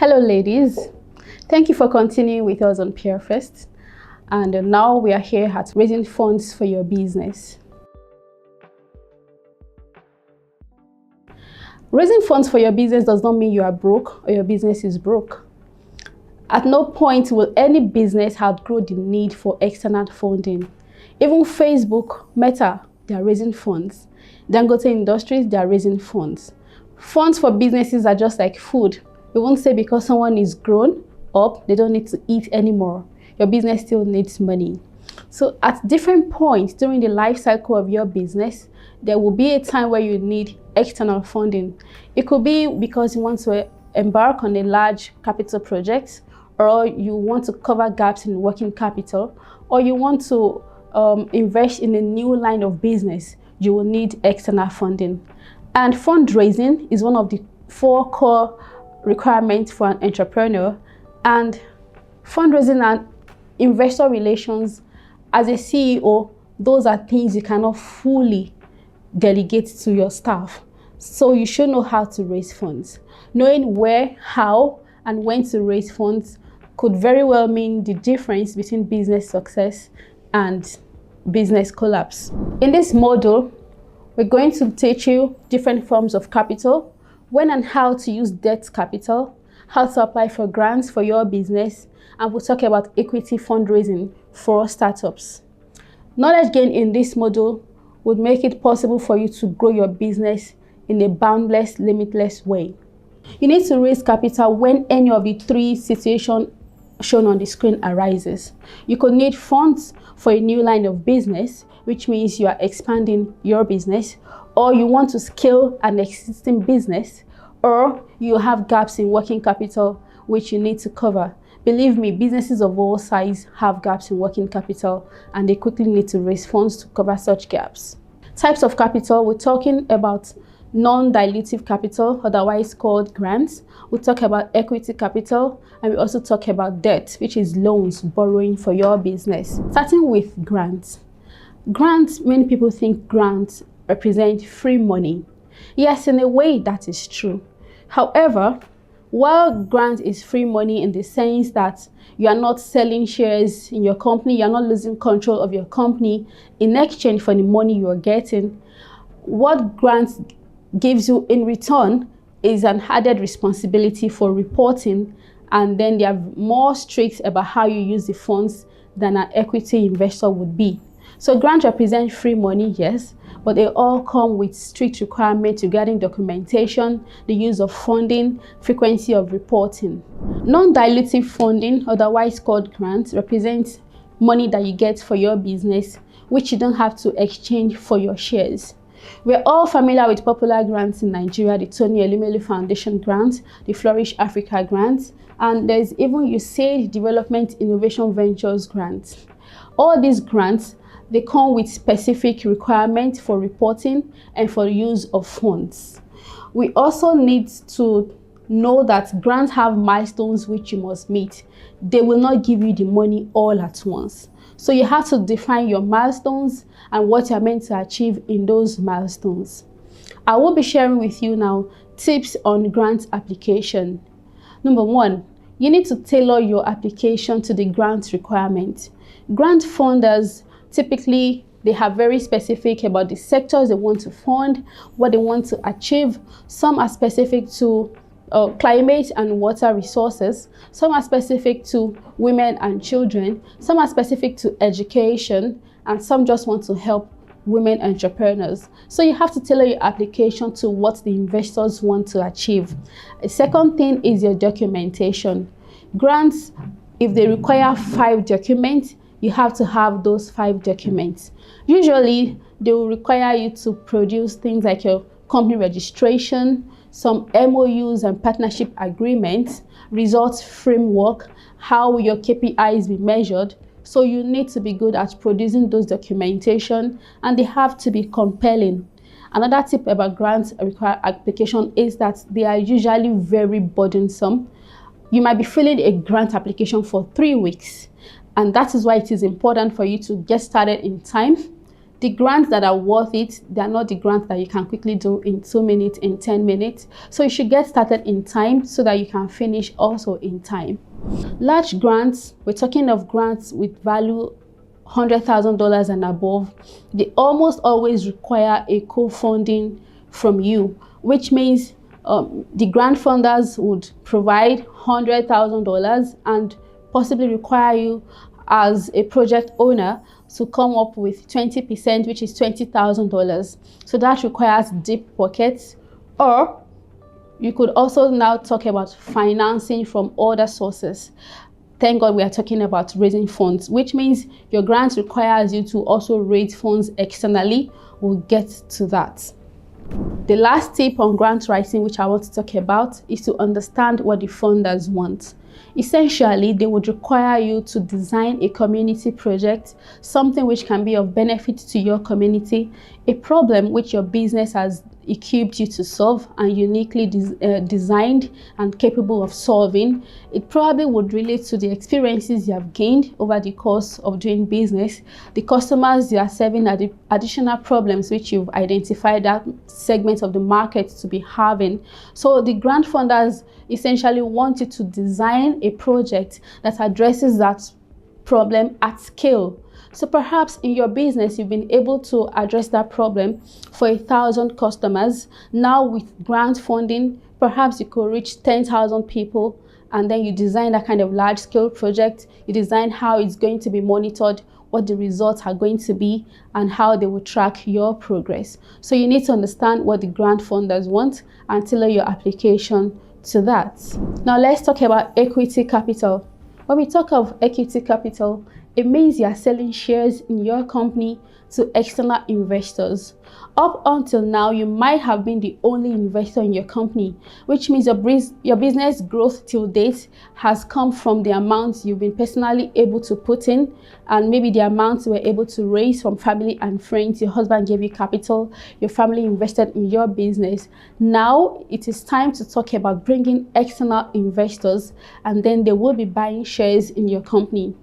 Hello ladies, thank you for continuing with us on PEERFEST, and now we are here at raising funds for your business. Raising funds for your business does not mean you are broke or your business is broke. At no point will any business outgrow the need for external funding. Even Facebook, Meta, they are raising funds. Dangote Industries, they are raising funds. Funds for businesses are just like food. We won't say because someone is grown up, they don't need to eat anymore. Your business still needs money. So at different points during the life cycle of your business, there will be a time where you need external funding. It could be because you want to embark on a large capital project, or you want to cover gaps in working capital, or you want to invest in a new line of business. You will need external funding. And fundraising is one of the 4 core requirements for an entrepreneur. And fundraising and investor relations, as a CEO, those are things you cannot fully delegate to your staff. So you should know how to raise funds. Knowing where, how, and when to raise funds could very well mean the difference between business success and business collapse. In this module, we're going to teach you different forms of capital, when and how to use debt capital, how to apply for grants for your business, and we'll talk about equity fundraising for startups. Knowledge gained in this module would make it possible for you to grow your business in a boundless, limitless way. You need to raise capital when any of the 3 situations shown on the screen arises. You could need funds for a new line of business, which means you are expanding your business, or you want to scale an existing business, or you have gaps in working capital which you need to cover. Believe me, businesses of all sizes have gaps in working capital and they quickly need to raise funds to cover such gaps. Types of capital, we're talking about non-dilutive capital, otherwise called grants. We'll talk about equity capital, and we also talk about debt, which is loans, borrowing for your business. Starting with grants. Grants, many people think grants represent free money. Yes, in a way that is true. However, while grant is free money in the sense that you are not selling shares in your company, you are not losing control of your company in exchange for the money you are getting, what grants gives you in return is an added responsibility for reporting, and then they are more strict about how you use the funds than an equity investor would be. So grants represent free money, yes, but they all come with strict requirements regarding documentation, the use of funding, frequency of reporting. Non-dilutive funding, otherwise called grants, represents money that you get for your business, which you don't have to exchange for your shares. We're all familiar with popular grants in Nigeria, the Tony Elumelu Foundation grant, the Flourish Africa grant, and there's even USAID Development Innovation Ventures grant. All these grants, they come with specific requirements for reporting and for use of funds. We also need to know that grants have milestones which you must meet. They will not give you the money all at once. So you have to define your milestones and what you're meant to achieve in those milestones. I will be sharing with you now tips on grant application. Number 1, you need to tailor your application to the grant requirement. Grant funders, typically, they are very specific about the sectors they want to fund, what they want to achieve. Some are specific to climate and water resources. Some are specific to women and children. Some are specific to education, and some just want to help women entrepreneurs. So you have to tailor your application to what the investors want to achieve. A second thing is your documentation. Grants, if they require 5 documents, you have to have those 5 documents. Usually, they will require you to produce things like your company registration, some MOUs and partnership agreements, results framework, how will your KPIs be measured. So you need to be good at producing those documentation, and they have to be compelling. Another tip about grant application is that they are usually very burdensome. You might be filling a grant application for 3 weeks, and that is why it is important for you to get started in time. The grants that are worth it, they are not the grants that you can quickly do in 2 minutes, in 10 minutes. So you should get started in time so that you can finish also in time. Large grants, we're talking of grants with value $100,000 and above, they almost always require a co-funding from you, which means the grant funders would provide $100,000 and possibly require you as a project owner to come up with 20%, which is $20,000. So that requires deep pockets. Or you could also now talk about financing from other sources. Thank God we are talking about raising funds, which means your grant requires you to also raise funds externally. We'll get to that. The last tip on grant writing, which I want to talk about, is to understand what the funders want. Essentially, they would require you to design a community project, something which can be of benefit to your community, a problem which your business has equipped you to solve and uniquely designed and capable of solving. It probably would relate to the experiences you have gained over the course of doing business, the customers you are serving, are the additional problems which you've identified that segment of the market to be having. So the grant funders essentially want you to design a project that addresses that problem at scale. So perhaps in your business, you've been able to address that problem for 1,000 customers. Now with grant funding, perhaps you could reach 10,000 people, and then you design that kind of large scale project. You design how it's going to be monitored, what the results are going to be, and how they will track your progress. So you need to understand what the grant funders want and tailor your application to that. Now let's talk about equity capital. When we talk of equity capital, it means you are selling shares in your company to external investors. Up until now, you might have been the only investor in your company, which means your business growth till date has come from the amounts you've been personally able to put in, and maybe the amounts you were able to raise from family and friends. Your husband gave you capital, your family invested in your business. Now it is time to talk about bringing external investors, and then they will be buying shares in your company.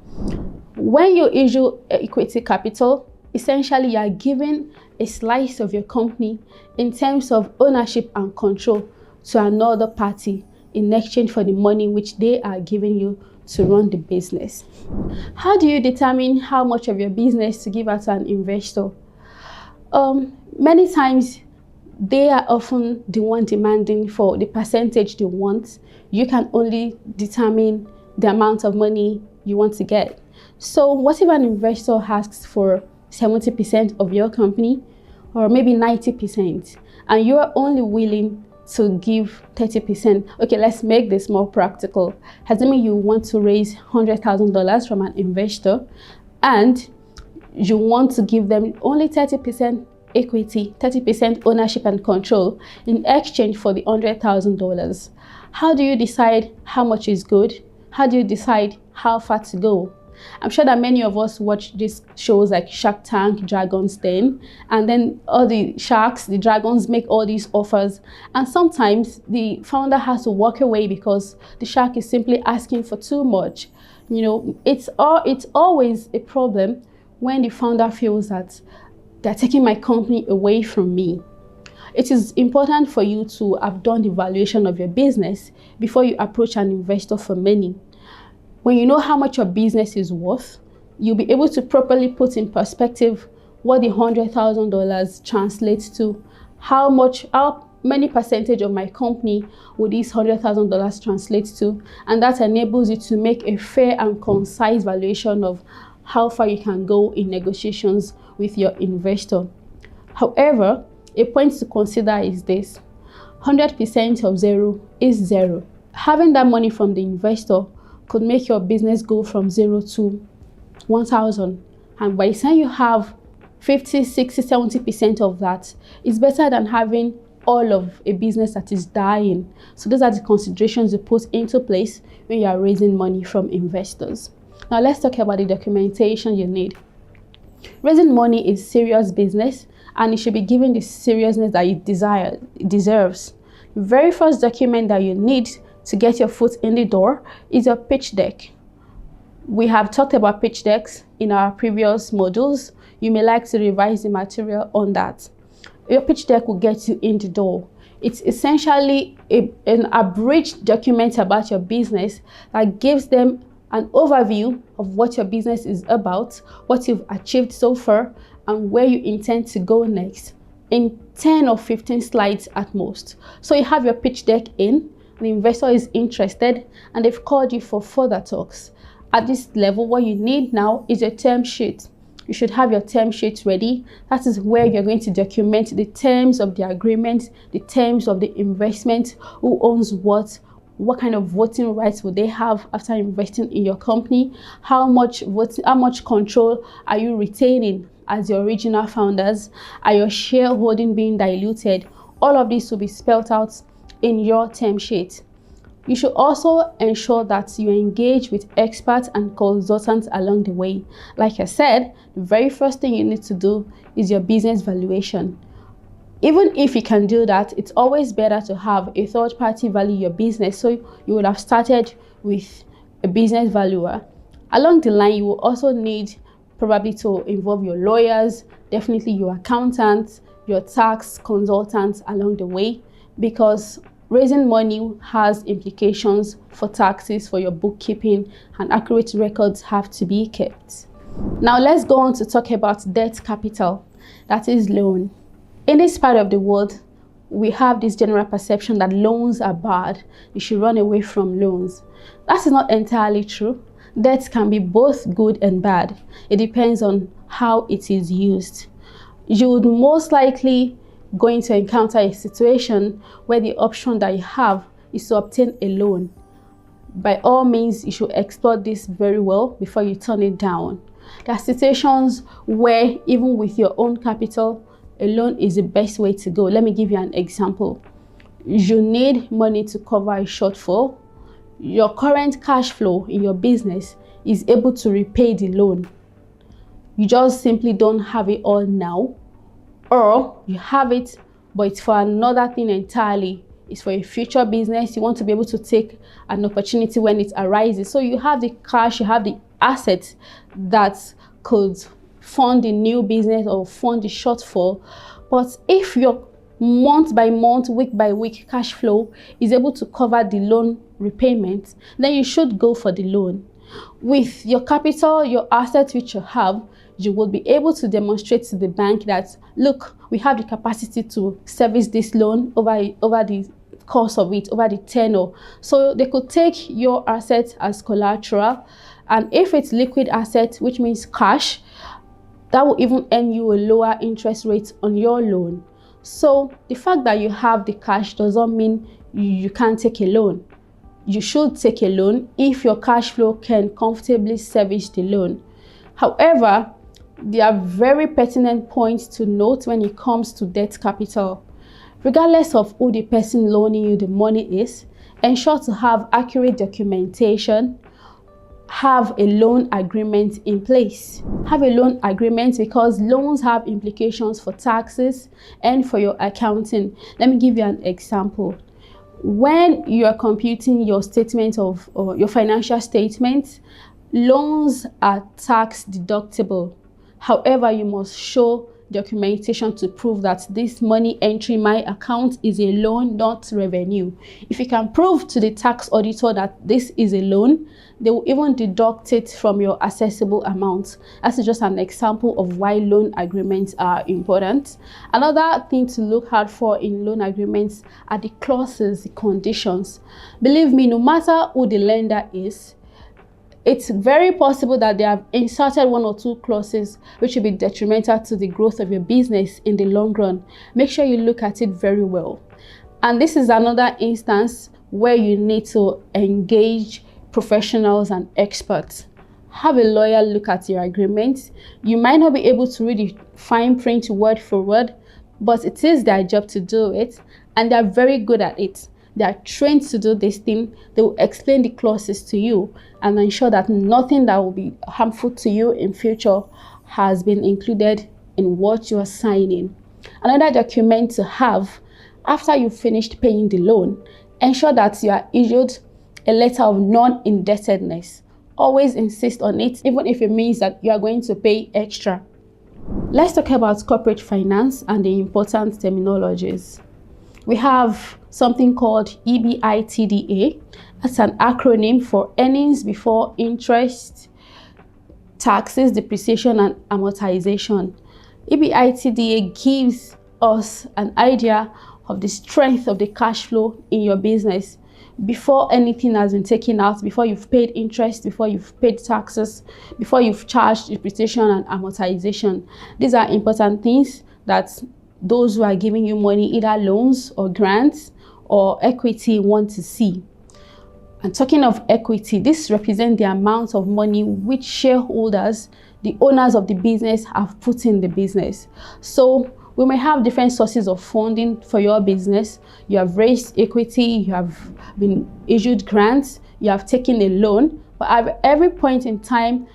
When you issue equity capital, essentially you are giving a slice of your company in terms of ownership and control to another party in exchange for the money which they are giving you to run the business. How do you determine how much of your business to give out to an investor? Many times they are often the one demanding for the percentage they want. You can only determine the amount of money you want to get. So what if an investor asks for 70% of your company, or maybe 90%, and you are only willing to give 30%? Okay, let's make this more practical. Has it mean you want to raise $100,000 from an investor, and you want to give them only 30% equity, 30% ownership and control in exchange for the $100,000? How do you decide how much is good? How do you decide how far to go? I'm sure that many of us watch these shows like Shark Tank, Dragon's Den, and then all the sharks, the dragons make all these offers, and sometimes the founder has to walk away because the shark is simply asking for too much. You know, it's always a problem when the founder feels that they're taking my company away from me. It is important for you to have done the valuation of your business before you approach an investor for money. When you know how much your business is worth, you'll be able to properly put in perspective what the $100,000 translates to. How many percentage of my company would this $100,000 translate to? And that enables you to make a fair and concise valuation of how far you can go in negotiations with your investor. However, a point to consider is this: 100% of zero is zero. Having that money from the investor could make your business go from 0 to 1,000. And by the time you have 50, 60, 70% of that, it's better than having all of a business that is dying. So those are the considerations you put into place when you are raising money from investors. Now let's talk about the documentation you need. Raising money is serious business, and it should be given the seriousness that it deserves. The very first document that you need to get your foot in the door is your pitch deck. We have talked about pitch decks in our previous modules. You may like to revise the material on that. Your pitch deck will get you in the door. It's essentially an abridged document about your business that gives them an overview of what your business is about, what you've achieved so far, and where you intend to go next, in 10 or 15 slides at most. So you have your pitch deck in, the investor is interested, and they've called you for further talks. At this level, what you need now is a term sheet. You should have your term sheet ready. That is where you're going to document the terms of the agreement, the terms of the investment, who owns what kind of voting rights will they have after investing in your company, how much control are you retaining as your original founders, are your shareholding being diluted. All of this will be spelled out in your term sheet. You should also ensure that you engage with experts and consultants along the way. Like I said, the very first thing you need to do is your business valuation. Even if you can do that, it's always better to have a third party value your business. So you would have started with a business valuer. Along the line, you will also need probably to involve your lawyers, definitely your accountants, your tax consultants along the way, because raising money has implications for taxes, for your bookkeeping, and accurate records have to be kept. Now let's go on to talk about debt capital, that is loan. In this part of the world, we have this general perception that loans are bad. You should run away from loans. That is not entirely true. Debt can be both good and bad. It depends on how it is used. You would most likely going to encounter a situation where the option that you have is to obtain a loan. By all means, you should explore this very well before you turn it down. There are situations where even with your own capital, a loan is the best way to go. Let me give you an example. You need money to cover a shortfall. Your current cash flow in your business is able to repay the loan. You just simply don't have it all now. Or you have it, but it's for another thing entirely. It's for a future business. You want to be able to take an opportunity when it arises. So you have the cash, you have the assets that could fund the new business or fund the shortfall. But if your month by month, week by week cash flow is able to cover the loan repayment, then you should go for the loan. With your capital, your assets which you have, you will be able to demonstrate to the bank that, look, we have the capacity to service this loan over the course of it, over the tenure. So they could take your assets as collateral, and if it's liquid assets, which means cash, that will even earn you a lower interest rate on your loan. So the fact that you have the cash doesn't mean you can't take a loan. You should take a loan if your cash flow can comfortably service the loan. However, there are very pertinent points to note when it comes to debt capital. Regardless of who the person loaning you the money is, ensure to have accurate documentation. Have a loan agreement in place. Have a loan agreement because loans have implications for taxes and for your accounting. Let me give you an example. When you are computing your statement of your financial statements, loans are tax deductible. However, you must show documentation to prove that this money entering my account is a loan, not revenue. If you can prove to the tax auditor that this is a loan, they will even deduct it from your assessable amount. That's just an example of why loan agreements are important. Another thing to look out for in loan agreements are the clauses, the conditions. Believe me, no matter who the lender is, it's very possible that they have inserted one or two clauses which will be detrimental to the growth of your business in the long run. Make sure you look at it very well. And this is another instance where you need to engage professionals and experts. Have a lawyer look at your agreement. You might not be able to read the fine print word for word, but it is their job to do it, and they're very good at it. They are trained to do this thing. They will explain the clauses to you and ensure that nothing that will be harmful to you in future has been included in what you are signing. Another document to have after you've finished paying the loan, ensure that you are issued a letter of non-indebtedness Always insist on it, even if it means that you are going to pay extra. Let's talk about corporate finance and the important terminologies. We have something called EBITDA. That's an acronym for earnings before interest, taxes, depreciation, and amortization. EBITDA gives us an idea of the strength of the cash flow in your business before anything has been taken out, before you've paid interest, before you've paid taxes, before you've charged depreciation and amortization. These are important things that those who are giving you money, either loans or grants or equity, want to see. And talking of equity, this represents the amount of money which shareholders, the owners of the business, have put in the business. So we may have different sources of funding for your business. You have raised equity, you have been issued grants, you have taken a loan, but at every point in time,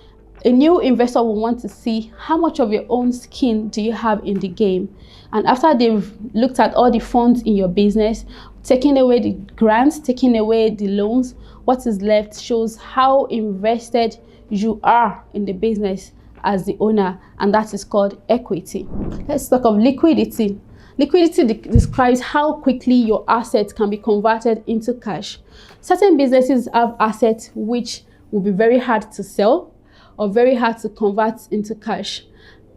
a new investor will want to see how much of your own skin do you have in the game. And after they've looked at all the funds in your business, taking away the grants, taking away the loans, what is left shows how invested you are in the business as the owner, and that is called equity. Let's talk of liquidity. Liquidity describes how quickly your assets can be converted into cash. Certain businesses have assets which will be very hard to sell or very hard to convert into cash.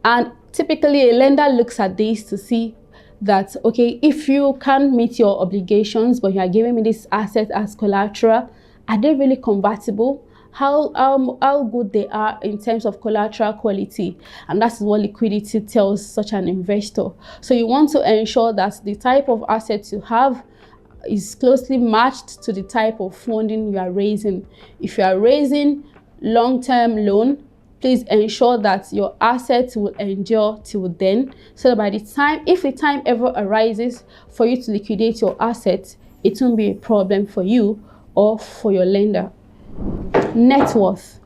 And typically a lender looks at this to see that, okay, if you can't meet your obligations, but you are giving me this asset as collateral, are they really convertible? How good they are in terms of collateral quality? And that's what liquidity tells such an investor. So you want to ensure that the type of assets you have is closely matched to the type of funding you are raising. If you are raising long-term loan, please ensure that your assets will endure till then, so that by the time, if the time ever arises for you to liquidate your assets, it won't be a problem for you or for your lender. Net worth.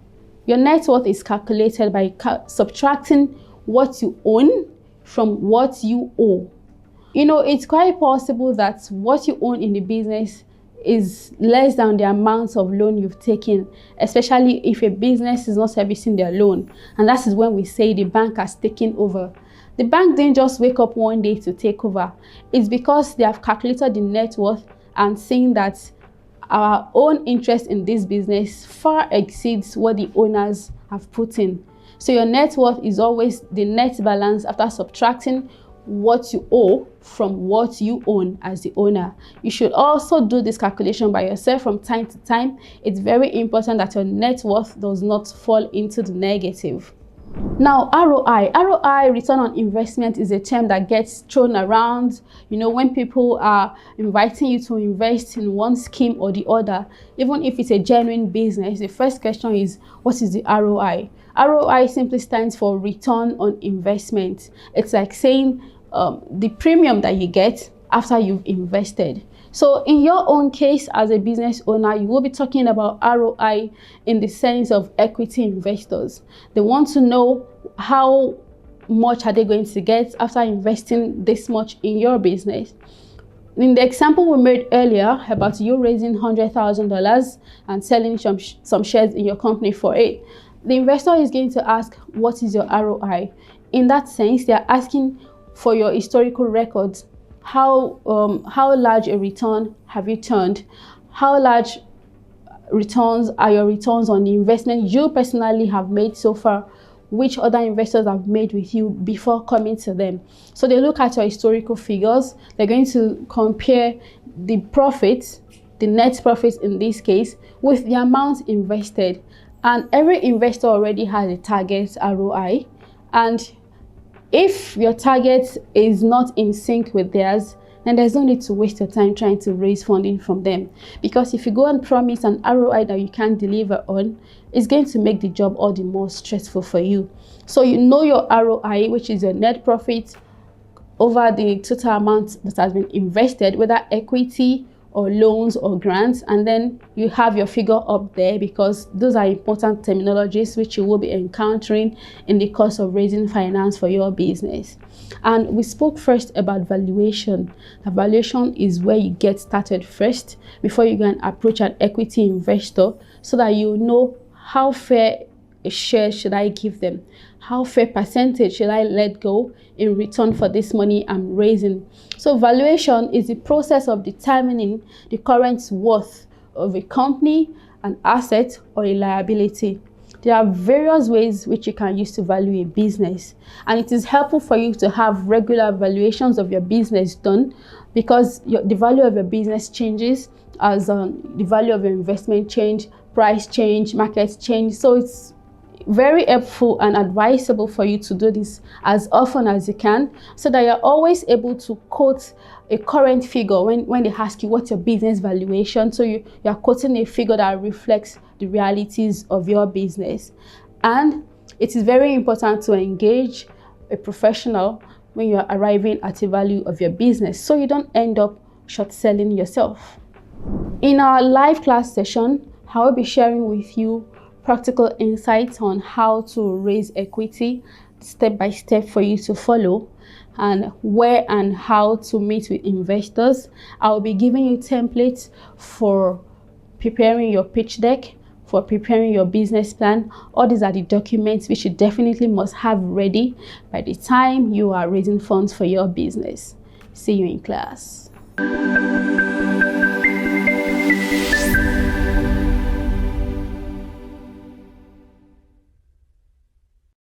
Your net worth is calculated by subtracting what you own from what you owe. You know, it's quite possible that what you own in the business is less than the amount of loan you've taken, especially if a business is not servicing their loan. And that is when we say the bank has taken over. The bank didn't just wake up one day to take over. It's because they have calculated the net worth and seen that our own interest in this business far exceeds what the owners have put in. So your net worth is always the net balance after subtracting what you owe from what you own as the owner. You should also do this calculation by yourself from time to time. It's very important that your net worth does not fall into the negative. Now, ROI, return on investment, is a term that gets thrown around, you know, when people are inviting you to invest in one scheme or the other. Even if it's a genuine business, the first question is, what is the ROI? ROI simply stands for return on investment. It's like saying the premium that you get after you've invested. So in your own case as a business owner, you will be talking about ROI in the sense of equity investors. They want to know how much are they going to get after investing this much in your business. In the example we made earlier about you raising $100,000 and selling some shares in your company for it, the investor is going to ask, what is your ROI? In that sense, they are asking for your historical records. How large a return have you turned? How large returns are your returns on the investment you personally have made so far? Which other investors have made with you before coming to them? So they look at your historical figures. They're going to compare the profits, the net profits in this case, with the amount invested. And every investor already has a target ROI. And if your target is not in sync with theirs, then there's no need to waste your time trying to raise funding from them. Because if you go and promise an ROI that you can't deliver on, it's going to make the job all the more stressful for you. So you know your ROI, which is your net profit over the total amount that has been invested, whether equity or loans or grants, and then you have your figure up there, because those are important terminologies which you will be encountering in the course of raising finance for your business. And we spoke first about valuation. The valuation is where you get started first before you can approach an equity investor, so that you know how fair a share should I give them? How fair percentage should I let go in return for this money I'm raising? So valuation is the process of determining the current worth of a company, an asset, or a liability. There are various ways which you can use to value a business, and it is helpful for you to have regular valuations of your business done, because the value of your business changes as the value of your investment change, price change, market change. So it's very helpful and advisable for you to do this as often as you can, so that you're always able to quote a current figure when they ask you what's your business valuation. So you're quoting a figure that reflects the realities of your business. And it is very important to engage a professional when you're arriving at a value of your business, so you don't end up short selling yourself. In our live class session, I will be sharing with you practical insights on how to raise equity, step by step for you to follow, and where and how to meet with investors. I will be giving you templates for preparing your pitch deck, for preparing your business plan. All these are the documents which you definitely must have ready by the time you are raising funds for your business. See you in class.